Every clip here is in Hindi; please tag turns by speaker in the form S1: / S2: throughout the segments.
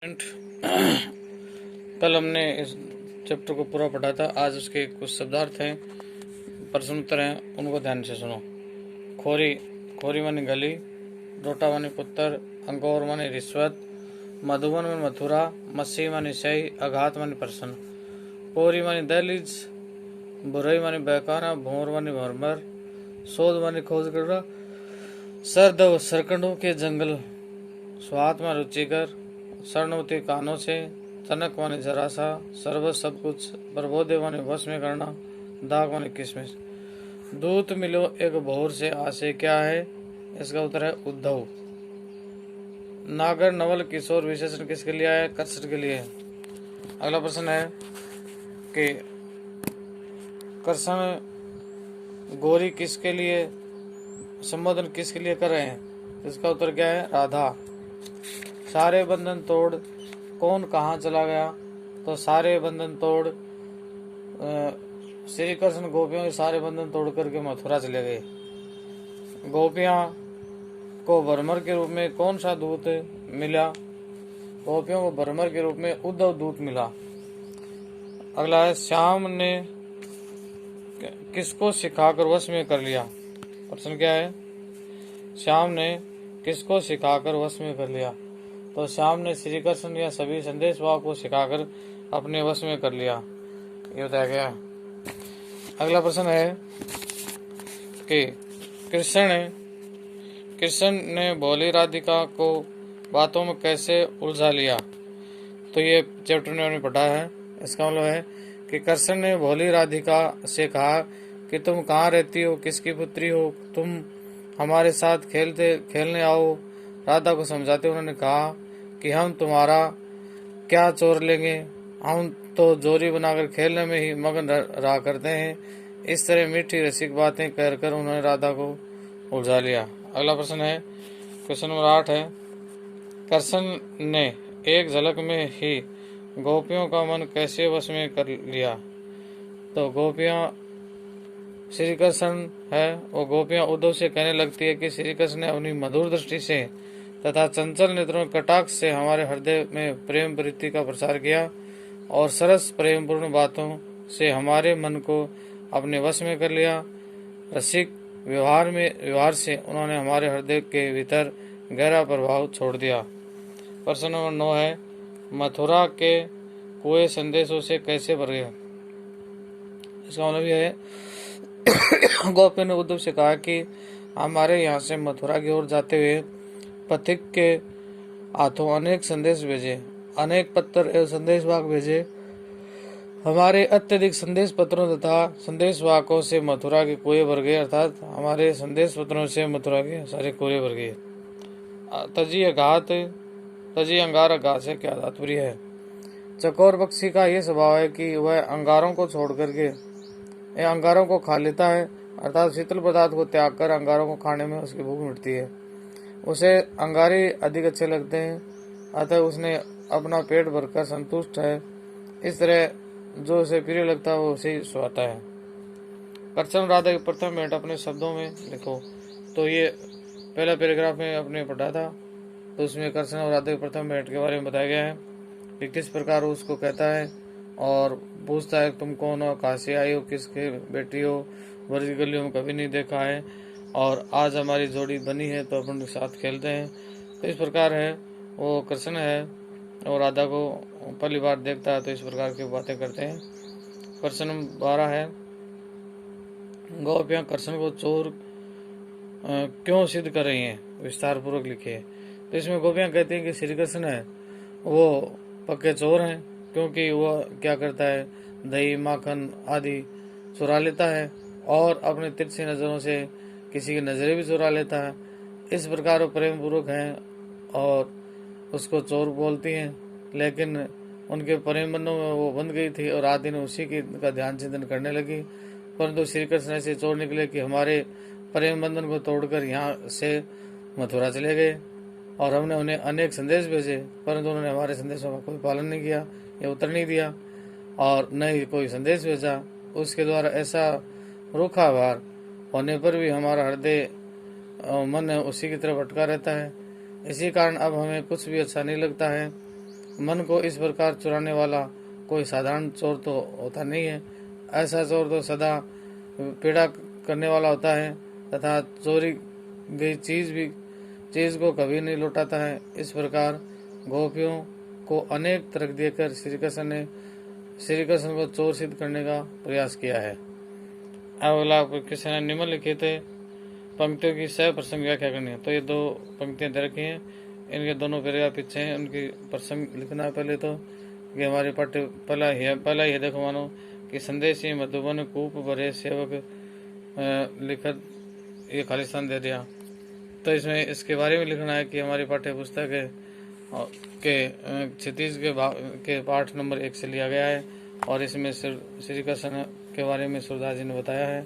S1: कल हमने इस चैप्टर को पूरा पढ़ा था। आज उसके कुछ शब्दार्थ हैं, प्रश्न उत्तर हैं, उनको ध्यान से सुनो। खोरी, खोरी मानी गली, रोटा मानी पुत्र, अंगोर मानी रिश्वत, मधुबन मानी मथुरा, मस्सी मानी सही, आघात मानी प्रश्न, पोरी मानी दहलीज, बुरई मानी बहकाना, भोर मानी भरमर, शोध मानी खोज करना, सरदव सरकंडों के जंगल, स्वात मानी रुचिकर, शरणवती कानों से, तनक माने जरा सा, सर्वत सब कुछ, प्रबोधे माने वश में करना, दाग माने किशमिश। दूत मिलो एक भोर से आशे क्या है? इसका उत्तर है उद्धव। नागर नवल किशोर विशेषण किसके लिए है? कर्षण के लिए। अगला प्रश्न है कि कर्षण गोरी किसके लिए संबोधन किसके लिए कर रहे हैं? इसका उत्तर क्या है? राधा। सारे बंधन तोड़ कौन कहाँ चला गया? तो सारे बंधन तोड़ श्री कृष्ण गोपियों के सारे बंधन तोड़ करके मथुरा चले गए। गोपियां को भ्रमर के रूप में कौन सा दूत मिला? गोपियों को भ्रमर के रूप में उद्धव दूत मिला। अगला है श्याम ने किसको सिखाकर वश में कर लिया? प्रश्न क्या है? श्याम ने किसको सिखाकर वश में कर लिया? तो श्याम ने श्री कृष्ण या सभी संदेशवाहक को सिखाकर अपने वश में कर लिया, ये बताया गया। अगला प्रश्न है कि कृष्ण ने भोली राधिका को बातों में कैसे उलझा लिया? तो ये चैप्टर में हमने पढ़ा है। इसका मतलब है कि कृष्ण ने भोली राधिका से कहा कि तुम कहाँ रहती हो, किसकी पुत्री हो, तुम हमारे साथ खेलने आओ। राधा को समझाते उन्होंने कहा कि हम तुम्हारा क्या चोर लेंगे, हम तो जोरी बनाकर खेलने में ही मगन रहा करते हैं। इस तरह मीठी रसिक बातें कहकर उन्होंने राधा को उलझा लिया। अगला प्रश्न है, क्वेश्चन नंबर 8 है, कृष्ण ने एक झलक में ही गोपियों का मन कैसे वश में कर लिया? तो गोपियां श्री कृष्ण है, वो गोपियां उद्धव से कहने लगती है कि श्री कृष्ण ने अपनी मधुर दृष्टि से तथा चंचल नेत्रों कटाक्ष से हमारे हृदय में प्रेम प्रीति का प्रसार किया और सरस प्रेमपूर्ण बातों से हमारे मन को अपने वश में कर लिया। रसिक व्यवहार से उन्होंने हमारे हृदय के भीतर गहरा प्रभाव छोड़ दिया। प्रश्न नंबर 9 है, मथुरा के कुएं संदेशों से कैसे भर गए? इसका मतलब यह है गोपियों ने उद्धव से कहा कि हमारे यहाँ से मथुरा की ओर जाते हुए पथिक के हाथों अनेक संदेश भेजे, अनेक पत्र एवं संदेशवाहक भेजे। हमारे अत्यधिक संदेश पत्रों तथा संदेशवाहकों से मथुरा के कुएं भर गए, अर्थात हमारे संदेश पत्रों से मथुरा के सारे कुएं भर गए। तजी अंगार घात से क्या तात्पर्य है? चकोर पक्षी का यह स्वभाव है कि वह अंगारों को छोड़ करके अंगारों को खा लेता है, अर्थात शीतल पदार्थ को त्याग कर अंगारों को खाने में उसकी भूख मिटती है। उसे अंगारे अधिक अच्छे लगते हैं, अतः उसने अपना पेट भरकर संतुष्ट है। इस तरह जो उसे प्रिय लगता है वो उसे ही सुहाता है। कृष्ण राधा की प्रथम भेंट अपने शब्दों में लिखो। तो ये पहला पैराग्राफ में आपने पढ़ा था, तो उसमें कृष्ण और राधा की प्रथम भेंट के बारे में बताया गया है कि किस प्रकार वो उसको कहता है और पूछता है तुम कौन हो, कहाँ से आई हो, किसके बेटी हो, वर्ष की गलियों में कभी नहीं देखा है और आज हमारी जोड़ी बनी है तो अपन साथ खेलते हैं। तो इस प्रकार है वो कृष्ण है और राधा को पहली बार देखता है, तो इस प्रकार की बातें करते हैं। प्रश्न 12 है, गोपियां कृष्ण को चोर क्यों सिद्ध कर रही हैं? विस्तार पूर्वक लिखिए। तो इसमें गोपियां कहती हैं कि श्री कृष्ण है वो पक्के चोर हैं, क्योंकि वह क्या करता है, दही माखन आदि चुरा लेता है और अपने तिरछी नजरों से किसी की नजरें भी चुरा लेता है। इस प्रकार वो प्रेम पूर्वक हैं और उसको चोर बोलती हैं, लेकिन उनके प्रेम बंधों में वो बंध गई थी और आदि ने उसी का ध्यान चिंतन करने लगी। परंतु श्री कृष्ण ऐसे चोर निकले कि हमारे प्रेम बंधन को तोड़कर यहाँ से मथुरा चले गए और हमने उन्हें अनेक संदेश भेजे, परंतु उन्होंने हमारे संदेशों का कोई पालन नहीं किया या उत्तर नहीं दिया और न ही कोई संदेश भेजा। उसके द्वारा ऐसा रूखा भार होने पर भी हमारा हृदय मन उसी की तरफ अटका रहता है। इसी कारण अब हमें कुछ भी अच्छा नहीं लगता है। मन को इस प्रकार चुराने वाला कोई साधारण चोर तो होता नहीं है। ऐसा चोर तो सदा पीड़ा करने वाला होता है तथा चोरी गई चीज को कभी नहीं लौटाता है। इस प्रकार गोपियों को अनेक तर्क देकर श्री कृष्ण को चोर सिद्ध करने का प्रयास किया है। अगला कृष्ण ने निम्नलिखित पंक्तियों की सह प्रसंग व्याख्या करनी है। तो ये 2 पंक्तियां दे रखी हैं, इनके दोनों पैराग्राफ पीछे हैं, उनकी प्रसंग लिखना है। पहले तो कि हमारे पाठ्य पहला ही देखो मानो कि संदेशी मधुबन कूप भरे सेवक लिखत ये खालिस्तान दे दिया। तो इसमें इसके बारे में लिखना है कि हमारी पाठ्य पुस्तक के क्षितिज के पाठ नंबर 1 से लिया गया है और इसमें श्री कृष्ण के बारे में सूरदास जी ने बताया है।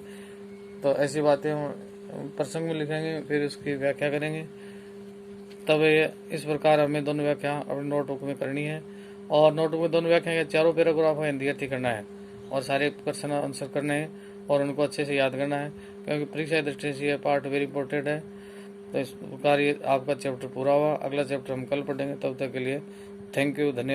S1: तो ऐसी बातें प्रसंग में लिखेंगे, फिर उसकी व्याख्या करेंगे। तब ये इस प्रकार हमें दोनों व्याख्या अपने नोटबुक में करनी है और नोटबुक में दोनों व्याख्या के चारों पैराग्राफ हिंदी अर्थी करना है और सारे क्वेश्चन आंसर करने हैं और उनको अच्छे से याद करना है, क्योंकि परीक्षा की दृष्टि से यह पार्ट वेरी इंपॉर्टेंट है। तो इस प्रकार ये आपका चैप्टर पूरा हुआ। अगला चैप्टर हम कल पढ़ेंगे। तब तक के लिए थैंक यू, धन्यवाद।